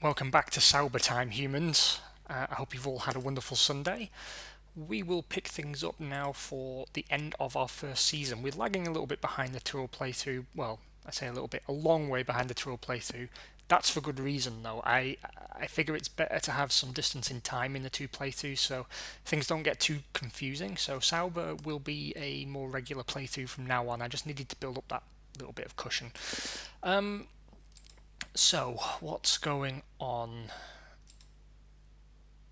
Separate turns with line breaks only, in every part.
Welcome back to Sauber Time, humans. I hope you've all had a wonderful Sunday. We will pick things up now for the end of our first season. We're lagging a little bit behind the Tour playthrough. Well, I say a little bit, a long way behind the Tour playthrough. That's for good reason, though. I figure it's better to have some distance in time in the two playthroughs so things don't get too confusing. So Sauber will be a more regular playthrough from now on. I just needed to build up that little bit of cushion. So, what's going on?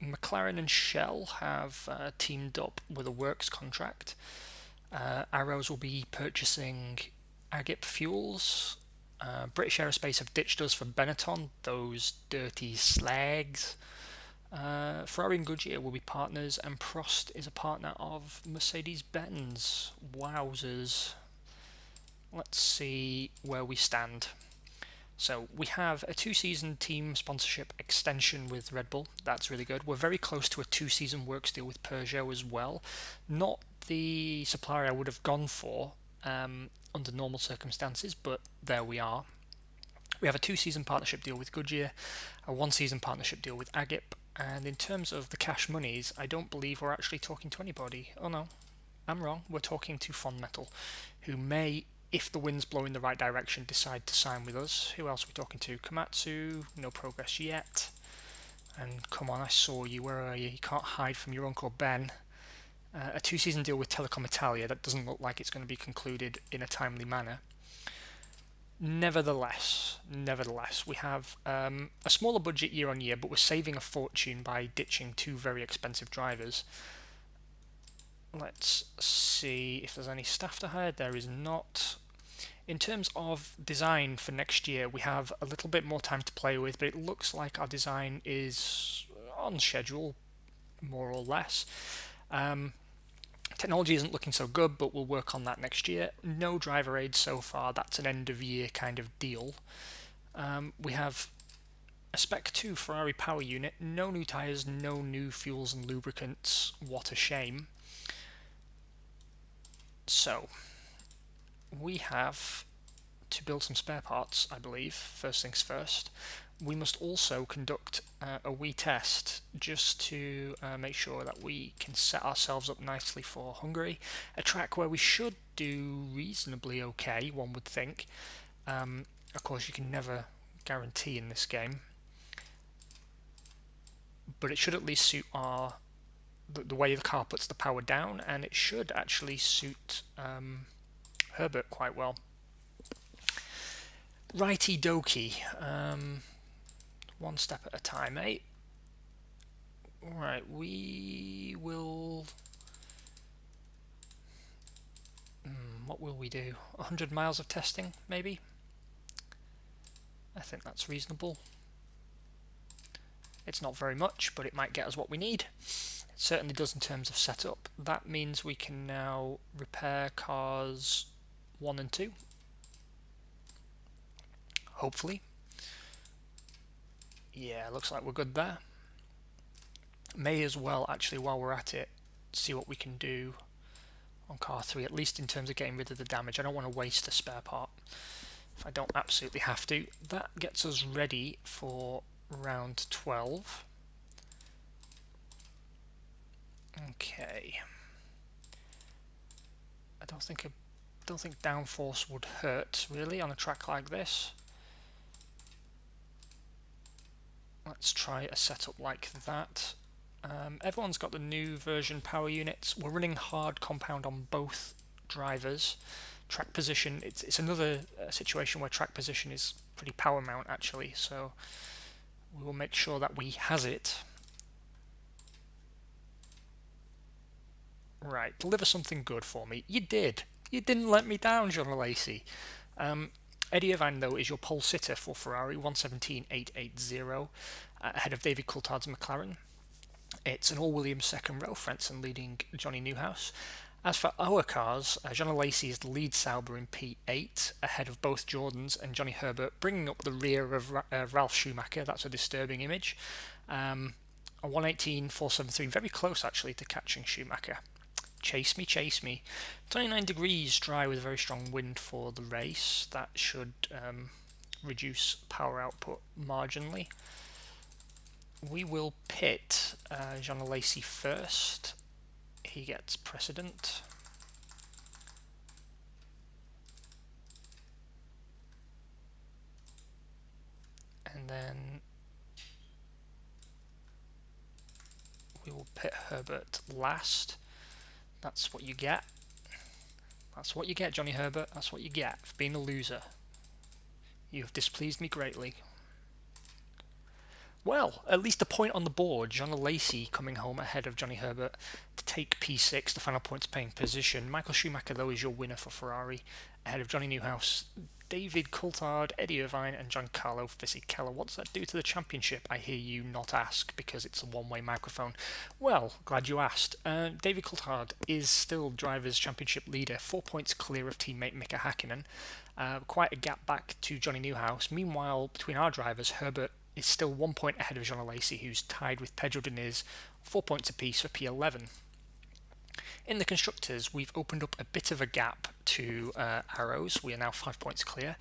McLaren and Shell have teamed up with a works contract. Arrows will be purchasing Agip fuels. British Aerospace have ditched us for Benetton, those dirty slags. Ferrari and Goodyear will be partners, and Prost is a partner of Mercedes-Benz. Wowzers. Let's see where we stand. So we have a 2-season team sponsorship extension with Red Bull. That's really good. We're very close to a 2-season works deal with Peugeot as well. Not the supplier I would have gone for under normal circumstances, but there we are. We have a 2-season partnership deal with Goodyear, a 1-season partnership deal with Agip, and in terms of the cash monies, I don't believe we're actually talking to anybody. Oh no, I'm wrong. We're talking to Fondmetal, who may, if the wind's blow in the right direction, decide to sign with us. Who else are we talking to? Komatsu, no progress yet. And come on, I saw you. Where are you? You can't hide from your Uncle Ben. A 2-season deal with Telecom Italia. That doesn't look like it's going to be concluded in a timely manner. Nevertheless, we have a smaller budget year on year, but we're saving a fortune by ditching 2 very expensive drivers. Let's see if there's any staff to hire. There is not. In terms of design for next year, we have a little bit more time to play with, but it looks like our design is on schedule, more or less. Technology isn't looking so good, but we'll work on that next year. No driver aids so far. That's an end of year kind of deal. We have a Spec 2 Ferrari power unit. No new tyres, no new fuels and lubricants. What a shame. So, we have to build some spare parts, I believe, first things first. We must also conduct a wee test just to make sure that we can set ourselves up nicely for Hungary, a track where we should do reasonably okay, one would think. Of course, you can never guarantee in this game, but it should at least suit the way the car puts the power down, and it should actually suit Herbert quite well. Righty dokie. One step at a time, eh? Alright, we will... what will we do? 100 miles of testing, maybe? I think that's reasonable. It's not very much, but it might get us what we need. It certainly does in terms of setup. That means we can now repair cars 1 and 2. Hopefully. Yeah, looks like we're good there. May as well, actually, while we're at it, see what we can do on car 3, at least in terms of getting rid of the damage. I don't want to waste a spare part if I don't absolutely have to. That gets us ready for round 12. Okay. I don't think downforce would hurt really on a track like this. Let's try a setup like that. Everyone's got the new version power units. We're running hard compound on both drivers. Track position, it's another situation where track position is pretty power mount actually, so we will make sure that we has it. Right, deliver something good for me. You did. You didn't let me down, John Lacey. Eddie Irvine, though, is your pole sitter for Ferrari, 117.880, ahead of David Coulthard's McLaren. It's an all-Williams second row, Frentzen leading Johnny Newhouse. As for our cars, John Lacey is the lead Sauber in P8, ahead of both Jordans and Johnny Herbert, bringing up the rear of Ralf Schumacher. That's a disturbing image. A 118.473, very close actually to catching Schumacher. Chase me, chase me. 29 degrees dry with a very strong wind for the race. That should reduce power output marginally. We will pit Jean Lacey first. He gets precedent. And then we will pit Herbert last. That's what you get. That's what you get, Johnny Herbert. That's what you get for being a loser. You have displeased me greatly. Well, at least a point on the board. John Lacey coming home ahead of Johnny Herbert to take P6, the final points paying position. Michael Schumacher, though, is your winner for Ferrari, ahead of Johnny Newhouse, David Coulthard, Eddie Irvine, and Giancarlo Fisichella. What does that do to the championship? I hear you not ask, because it's a one-way microphone. Well, glad you asked. David Coulthard is still Drivers' Championship leader, 4 points clear of teammate Mika Hakkinen. Quite a gap back to Johnny Newhouse. Meanwhile, between our drivers, Herbert is still 1 point ahead of Jean Lacey, who's tied with Pedro Diniz, 4 points apiece for P11. In the Constructors, we've opened up a bit of a gap to Arrows. We are now 5 points clear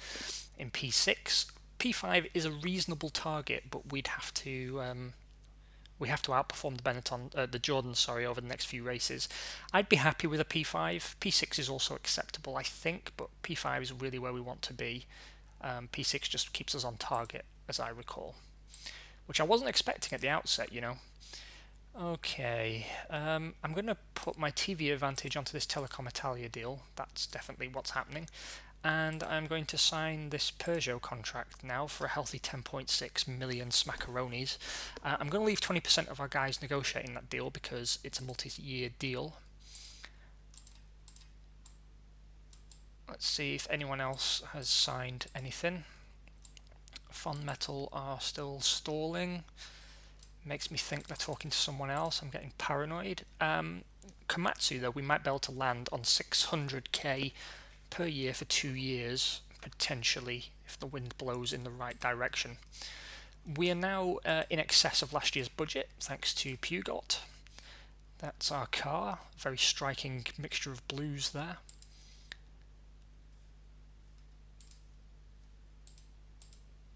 in P6. P5 is a reasonable target, but we have to outperform the Jordans, over the next few races. I'd be happy with a P5. P6 is also acceptable, I think, but P5 is really where we want to be. P6 just keeps us on target, as I recall, which I wasn't expecting at the outset, Okay, I'm going to put my TV advantage onto this Telecom Italia deal. That's definitely what's happening. And I'm going to sign this Peugeot contract now for a healthy 10.6 million smackaronis. I'm going to leave 20% of our guys negotiating that deal because it's a multi-year deal. Let's see if anyone else has signed anything. Fond Metal are still stalling. Makes me think they're talking to someone else. I'm getting paranoid. Komatsu, though, we might be able to land on 600k per year for 2 years, potentially, if the wind blows in the right direction. We are now in excess of last year's budget, thanks to Peugeot. That's our car. Very striking mixture of blues there.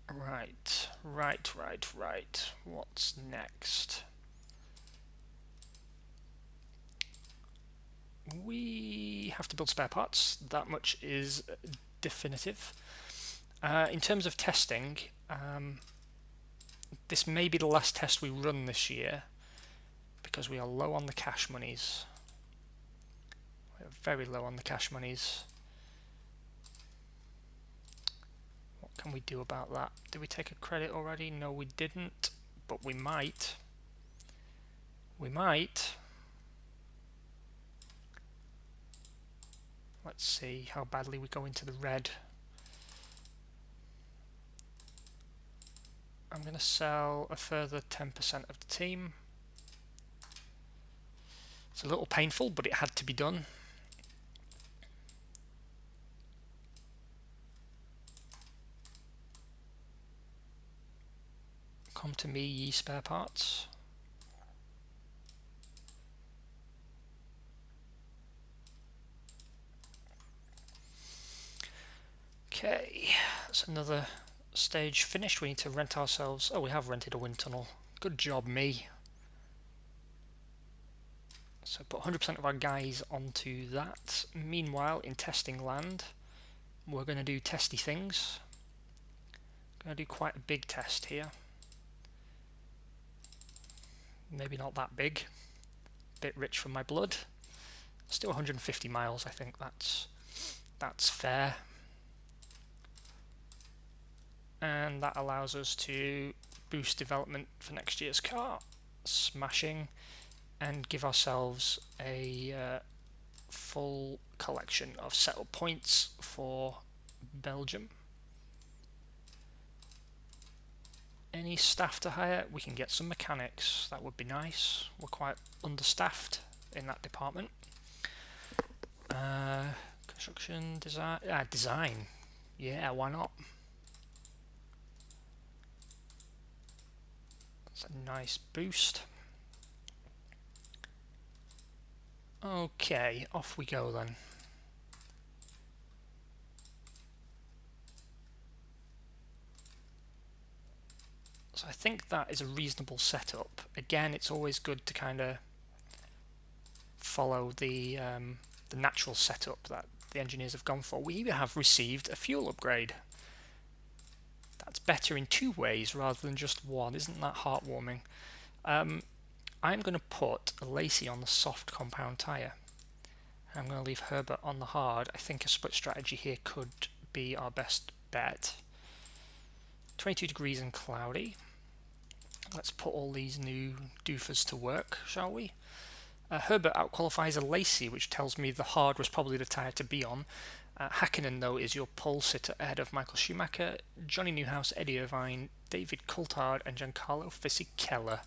Right. What's next? We have to build spare parts. That much is definitive. In terms of testing, this may be the last test we run this year because we are low on the cash monies. We're very low on the cash monies. What can we do about that? Did we take a credit already? No, we didn't, but we might. Let's see how badly we go into the red. I'm going to sell a further 10% of the team. It's a little painful, but it had to be done. Come to me, ye spare parts. Okay, that's another stage finished. We need to rent ourselves. Oh, we have rented a wind tunnel. Good job, me. So put 100% of our guys onto that. Meanwhile, in testing land, we're going to do testy things. Going to do quite a big test here. Maybe not that big. Bit rich for my blood. Still 150 miles. I think that's fair. And that allows us to boost development for next year's car. Smashing. And give ourselves a full collection of setup points for Belgium. Any staff to hire? We can get some mechanics. That would be nice. We're quite understaffed in that department. Construction, design. Design. Yeah, why not? That's a nice boost. Okay, off we go then. So I think that is a reasonable setup. Again, it's always good to kind of follow the natural setup that the engineers have gone for. We have received a fuel upgrade. That's better in 2 ways rather than just one. Isn't that heartwarming? I'm going to put a Lacey on the soft compound tyre. I'm going to leave Herbert on the hard. I think a split strategy here could be our best bet. 22 degrees and cloudy. Let's put all these new doofers to work, shall we? Herbert outqualifies a Lacey, which tells me the hard was probably the tyre to be on. Hakkinen, though, is your pole sitter ahead of Michael Schumacher, Johnny Newhouse, Eddie Irvine, David Coulthard and Giancarlo Fisichella.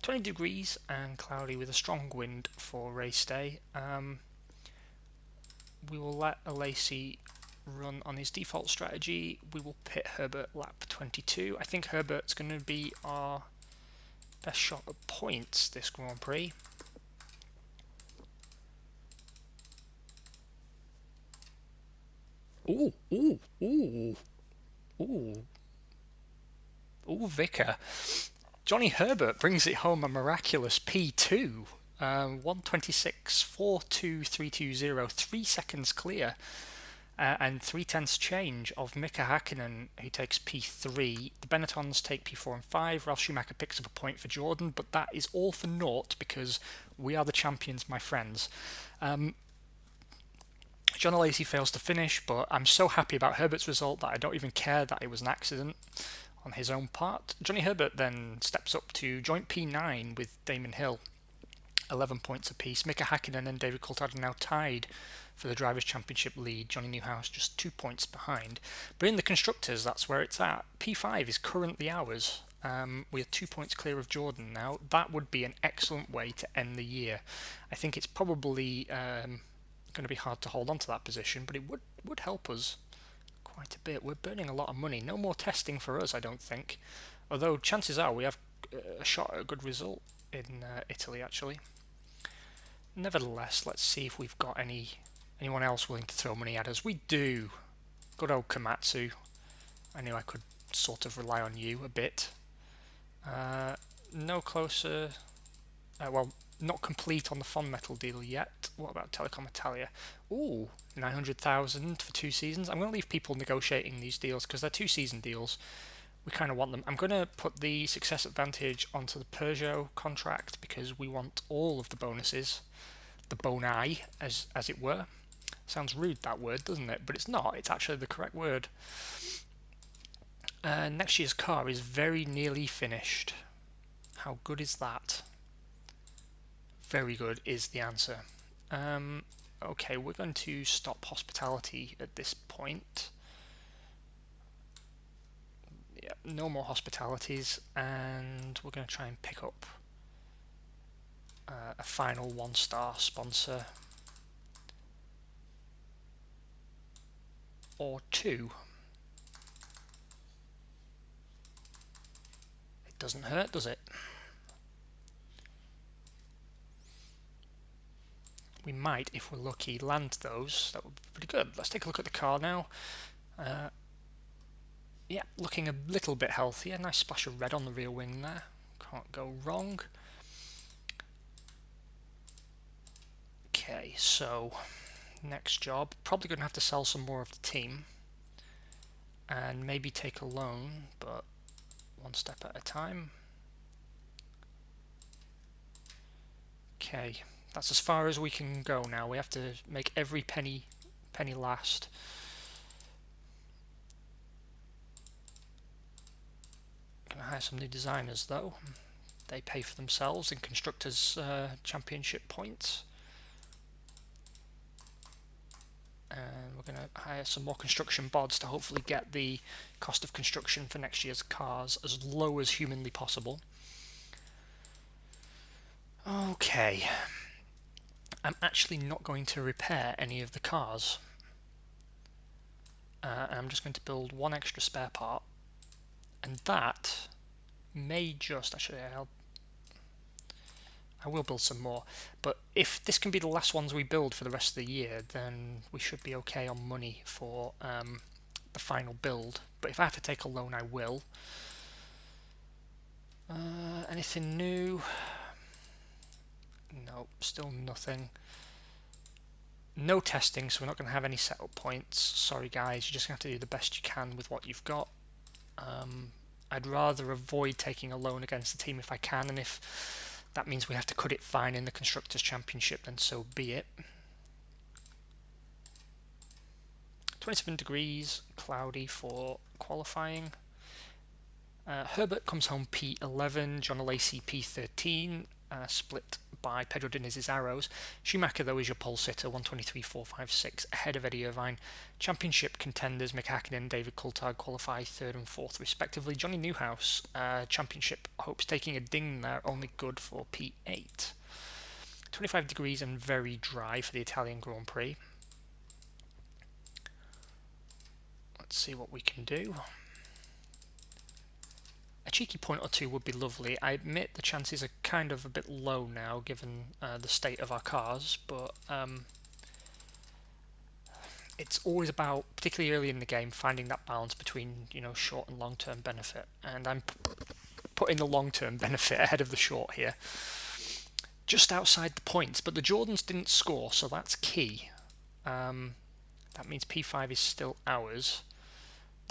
20 degrees and cloudy with a strong wind for race day. We will let a Lacey run on his default strategy. We will pit Herbert lap 22. I think Herbert's going to be our best shot at points this Grand Prix. Ooh, ooh, ooh, ooh. Ooh, Vicar. Johnny Herbert brings it home a miraculous P2. 1:26.42.320, 3 seconds clear. And 3/10 change of Mika Hakkinen, who takes P3. The Benettons take P4 and 5. Ralf Schumacher picks up a point for Jordan, but that is all for naught because we are the champions, my friends. John Lacey fails to finish, but I'm so happy about Herbert's result that I don't even care that it was an accident on his own part. Johnny Herbert then steps up to joint P9 with Damon Hill, 11 points apiece. Mika Hakkinen and David Coulthard are now tied for the Drivers' Championship lead. Johnny Newhouse just 2 points behind. But in the Constructors, that's where it's at. P5 is currently ours. We are 2 points clear of Jordan now. That would be an excellent way to end the year. I think it's probably going to be hard to hold on to that position, but it would help us quite a bit. We're burning a lot of money. No more testing for us, I don't think. Although chances are we have a shot at a good result in Italy, actually. Nevertheless, let's see if we've got anyone else willing to throw money at us. We do. Good old Komatsu. I knew I could sort of rely on you a bit. No closer. Well, not complete on the Fond Metal deal yet. What about Telecom Italia? Ooh, 900,000 for 2 seasons. I'm going to leave people negotiating these deals because they're 2-season deals. We kind of want them. I'm going to put the success advantage onto the Peugeot contract because we want all of the bonuses. The boni, as it were. Sounds rude, that word, doesn't it? But it's not. It's actually the correct word. Next year's car is very nearly finished. How good is that? Very good is the answer. Okay, we're going to stop hospitality at this point. Yeah, no more hospitalities, and we're going to try and pick up a final 1-star sponsor or 2. It doesn't hurt, does it? We might, if we're lucky, land those. That would be pretty good. Let's take a look at the car now. Yeah, looking a little bit healthier. Nice splash of red on the rear wing there. Can't go wrong. Okay, so next job. Probably going to have to sell some more of the team. And maybe take a loan, but one step at a time. Okay, that's as far as we can go now. We have to make every penny last. Gonna hire some new designers though. They pay for themselves in Constructors' Championship points. And we're going to hire some more construction bods to hopefully get the cost of construction for next year's cars as low as humanly possible. Okay. I'm actually not going to repair any of the cars. I'm just going to build one extra spare part. And that may just... Actually, I will build some more. But if this can be the last ones we build for the rest of the year, then we should be okay on money for the final build. But if I have to take a loan, I will. Anything new? No, still nothing. No testing, so we're not going to have any setup points. Sorry guys, you're just going to have to do the best you can with what you've got. I'd rather avoid taking a loan against the team if I can, and if that means we have to cut it fine in the Constructors' Championship, then so be it. 27 degrees, cloudy for qualifying. Herbert comes home P11, John Lacey P13, split by Pedro Diniz's Arrows. Schumacher, though, is your pole sitter, 123.456, ahead of Eddie Irvine. Championship contenders Mick Hakkinen and David Coulthard qualify 3rd and 4th, respectively. Johnny Newhouse, championship hopes taking a ding there, only good for P8. 25 degrees and very dry for the Italian Grand Prix. Let's see what we can do. A cheeky point or two would be lovely. I admit the chances are kind of a bit low now given the state of our cars, but it's always about, particularly early in the game, finding that balance between, you know, short and long-term benefit. And I'm putting the long-term benefit ahead of the short here. Just outside the points, but the Jordans didn't score, so that's key. That means P5 is still ours.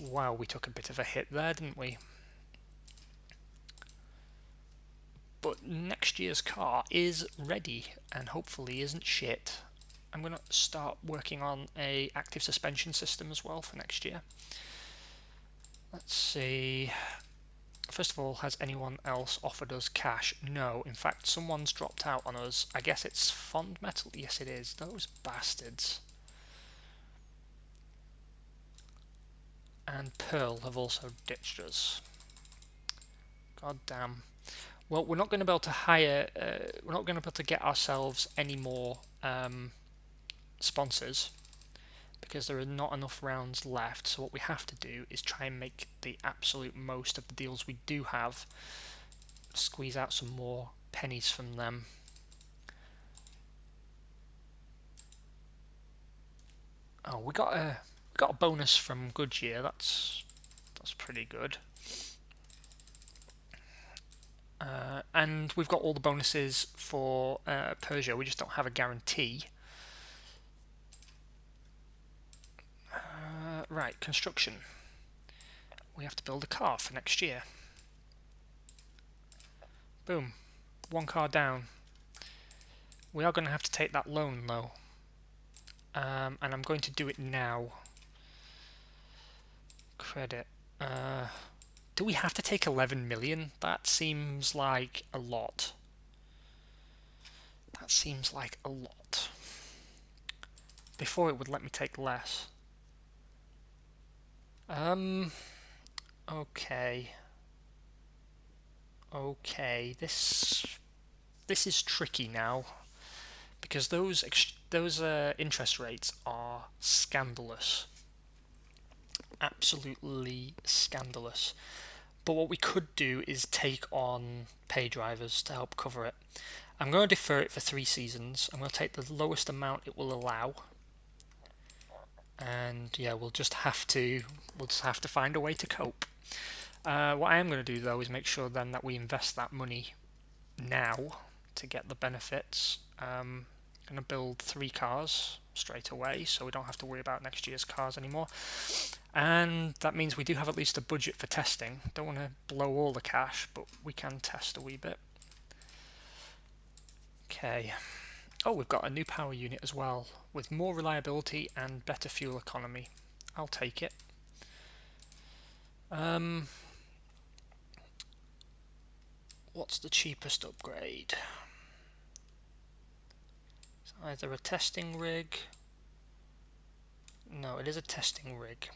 Wow, we took a bit of a hit there, didn't we? But next year's car is ready and hopefully isn't shit. I'm going to start working on a active suspension system as well for next year. Let's see. First of all, has anyone else offered us cash? No. In fact, someone's dropped out on us. I guess it's Fond Metal. Yes, it is. Those bastards. And Pearl have also ditched us. God damn. Well, we're not going to be able to hire, we're not going to be able to get ourselves any more sponsors because there are not enough rounds left. So what we have to do is try and make the absolute most of the deals we do have, squeeze out some more pennies from them. Oh, we got a bonus from Goodyear. That's pretty good. And we've got all the bonuses for Peugeot. We just don't have a guarantee. Right, construction. We have to build a car for next year. Boom. One car down. We are going to have to take that loan though. And I'm going to do it now. Credit. Do we have to take 11 million? That seems like a lot. That seems like a lot. Before it would let me take less. Okay. Okay, this is tricky now because those interest rates are scandalous. Absolutely scandalous. But what we could do is take on pay drivers to help cover it. I'm going to defer it for 3 seasons. I'm going to take the lowest amount it will allow. And yeah, we'll just have to find a way to cope. What I am going to do though is make sure then that we invest that money now to get the benefits. I'm going to build 3 cars straight away so we don't have to worry about next year's cars anymore. And that means we do have at least a budget for testing. Don't want to blow all the cash, but we can test a wee bit. Okay. Oh, we've got a new power unit as well, with more reliability and better fuel economy. I'll take it. What's the cheapest upgrade? It's either a testing rig. No, it is a testing rig.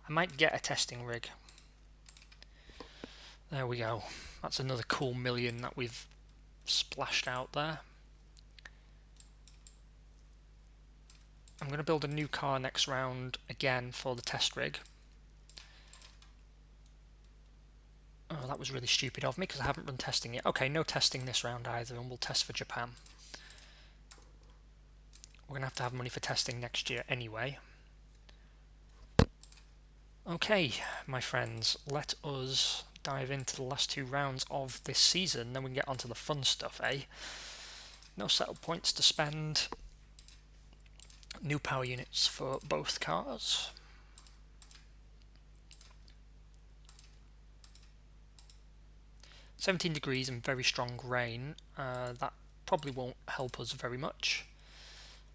I might get a testing rig. There we go. That's another cool million that we've splashed out there. I'm going to build a new car next round again for the test rig. Oh, that was really stupid of me because I haven't run testing yet. Okay, no testing this round either, and we'll test for Japan. We're going to have money for testing next year anyway. Okay, my friends, let us dive into the last 2 rounds of this season, then we can get onto the fun stuff, eh? No setup points to spend. New power units for both cars. "17 degrees and very strong rain." That probably won't help us very much.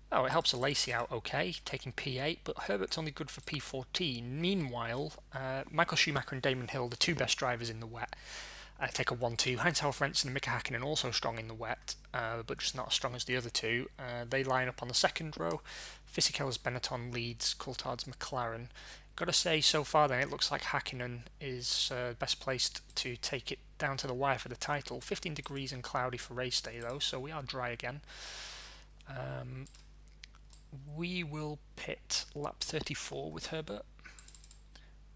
Oh, it helps Lacey out okay, taking P8, but Herbert's only good for P14. Meanwhile, Michael Schumacher and Damon Hill, the 2 best drivers in the wet, take a 1-2. Heinz-Harald Frentzen and Mika Hakkinen also strong in the wet, but just not as strong as the other 2. They line up on the second row. Fisichell's Benetton leads Coulthard's McLaren. Gotta say, so far then, it looks like Hakkinen is best placed to take it down to the wire for the title. 15 degrees and cloudy for race day though, so we are dry again. We will pit lap 34 with Herbert,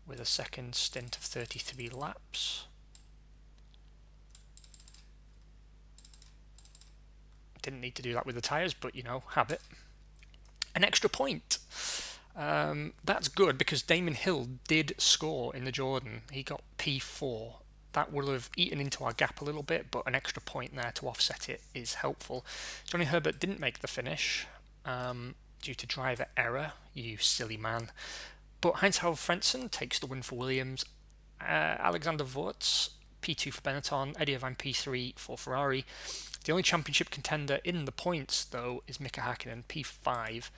with a second stint of 33 laps. Didn't need to do that with the tyres, but you know, habit. An extra point. That's good because Damon Hill did score in the Jordan. He got P4. That would have eaten into our gap a little bit, but an extra point there to offset it is helpful. Johnny Herbert didn't make the finish due to driver error, you silly man. But Heinz-Harald Frentzen takes the win for Williams. Alexander Wurz, P2 for Benetton. Eddie Irvine, P3 for Ferrari. The only championship contender in the points, though, is Mika Hakkinen, P5.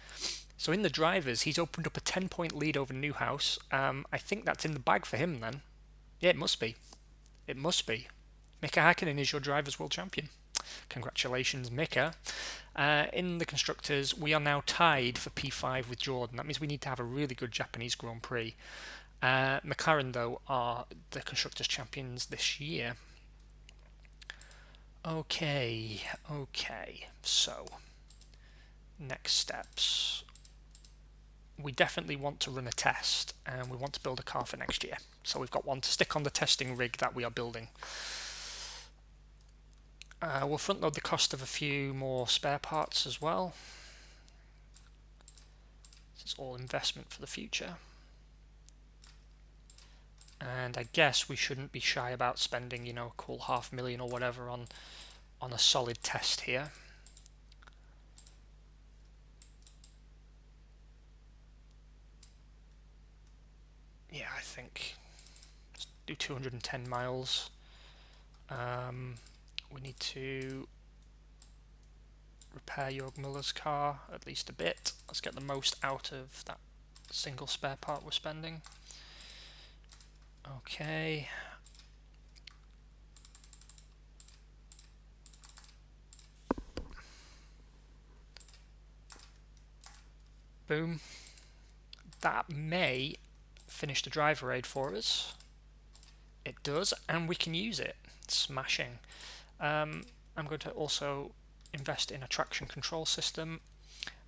So in the drivers, he's opened up a 10-point lead over Newhouse. I think that's in the bag for him then. Yeah, it must be. It must be. Mika Hakkinen is your Drivers' World Champion. Congratulations, Mika. In the Constructors, we are now tied for P5 with Jordan. That means we need to have a really good Japanese Grand Prix. McLaren, though, are the Constructors' champions this year. Okay, so next steps. We definitely want to run a test, and we want to build a car for next year. So we've got one to stick on the testing rig that we are building. We'll front load the cost of a few more spare parts as well. This is all investment for the future. And I guess we shouldn't be shy about spending, you know, a cool $500,000 or whatever on a solid test here. Yeah, I think let's do 210 miles. We need to repair Jörg Muller's car at least a bit. Let's get the most out of that single spare part we're spending. Okay. Boom. That may finish the driver aid for us. It does, and we can use it. Smashing. I'm going to also invest in a traction control system.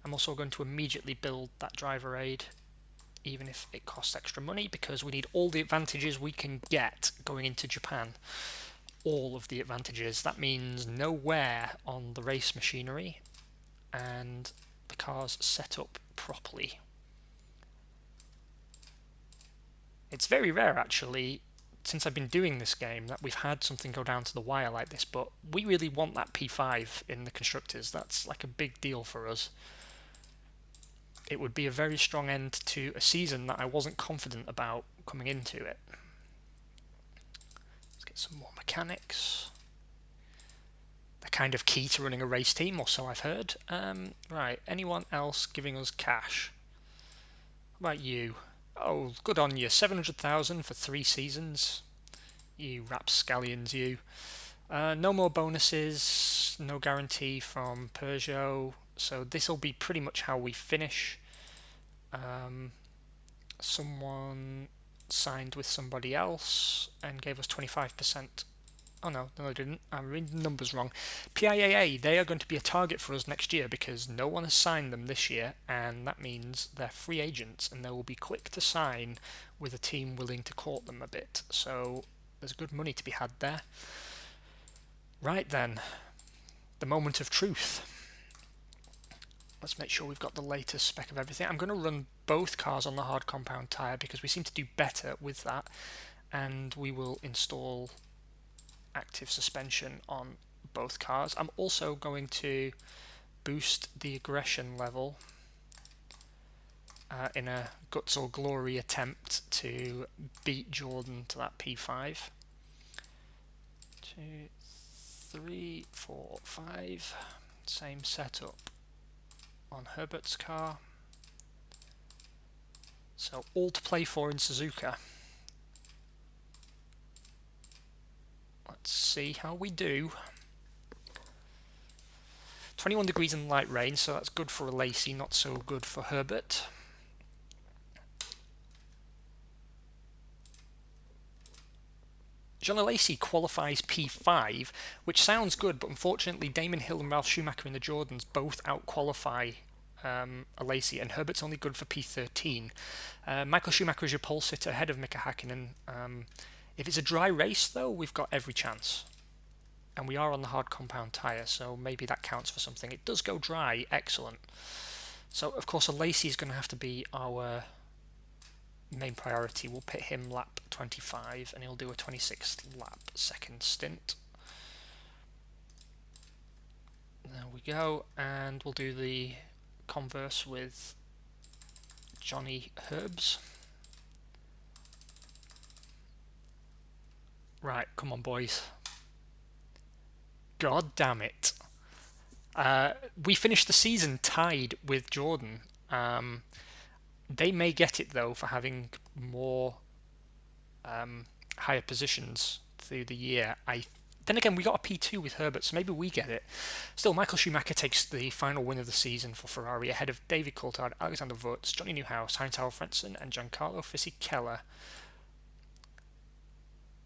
I'm also going to immediately build that driver aid, even if it costs extra money, because we need all the advantages we can get going into Japan. All of the advantages. That means no wear on the race machinery, and the car's set up properly. It's very rare, actually, since I've been doing this game, that we've had something go down to the wire like this, but we really want that P5 in the Constructors. That's like a big deal for us. It would be a very strong end to a season that I wasn't confident about coming into it. Let's get some more mechanics. They're kind of key to running a race team, or so I've heard. Right, anyone else giving us cash? What about you? Oh, good on you. 700,000 for 3 seasons. You rapscallions, you. No more bonuses, no guarantee from Peugeot. So this will be pretty much how we finish. Someone signed with somebody else and gave us 25%. Oh no, they didn't. I'm reading the numbers wrong. PIAA, they are going to be a target for us next year because no one has signed them this year, and that means they're free agents and they will be quick to sign with a team willing to court them a bit. So there's good money to be had there. Right then, the moment of truth. Let's make sure we've got the latest spec of everything. I'm going to run both cars on the hard compound tyre because we seem to do better with that. and we will install active suspension on both cars. I'm also going to boost the aggression level in a guts or glory attempt to beat Jordan to that P5. 2, 3, 4, 5. Same setup on Herbert's car. So all to play for in Suzuka. Let's see how we do. 21 degrees and light rain, so that's good for Lacey, not so good for Herbert. John Lacey qualifies P5, which sounds good, but unfortunately Damon Hill and Ralph Schumacher in the Jordans both out-qualify Lacey, and Herbert's only good for P13. Michael Schumacher is your pole sitter ahead of Mika Hakkinen. If it's a dry race, though, we've got every chance. And we are on the hard compound tyre, so maybe that counts for something. It does go dry, excellent. So, of course, Lacey is going to have to be our main priority. We'll pit him lap 25, and he'll do a 26th lap second stint. There we go, and we'll do the converse with Johnny Herbs. Right, come on, boys. God damn it. We finished the season tied with Jordan. They may get it, though, for having more higher positions through the year. Then again, we got a P2 with Herbert, so maybe we get it. Still, Michael Schumacher takes the final win of the season for Ferrari ahead of David Coulthard, Alexander Wurz, Johnny Newhouse, Heinz Alfredson, and Giancarlo Fisichella.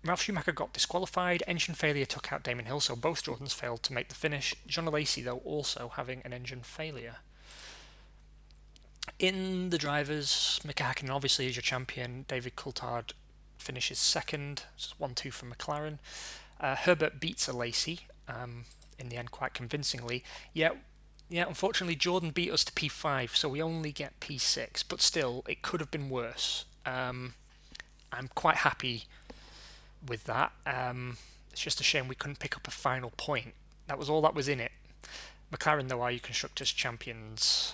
Ralph Schumacher got disqualified, engine failure took out Damon Hill, so both Jordans failed to make the finish. John Lacey, though, also having an engine failure. In the drivers, Mika Hakkinen obviously is your champion. David Coulthard finishes second, so 1-2 for McLaren. Herbert beats Lacey in the end quite convincingly. Yeah, unfortunately Jordan beat us to P5, so we only get P6, but still, it could have been worse. I'm quite happy with that. It's just a shame we couldn't pick up a final point. That was all that was in it. McLaren, though, are your Constructors' champions.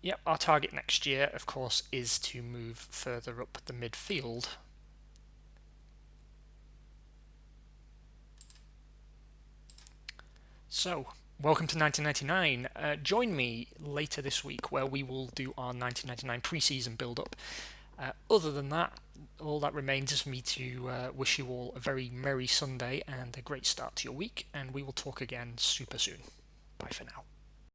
Yep, our target next year, of course, is to move further up the midfield. So, welcome to 1999. Join me later this week where we will do our 1999 pre-season build-up. Other than that, all that remains is for me to wish you all a very merry Sunday and a great start to your week, and we will talk again super soon. Bye for now.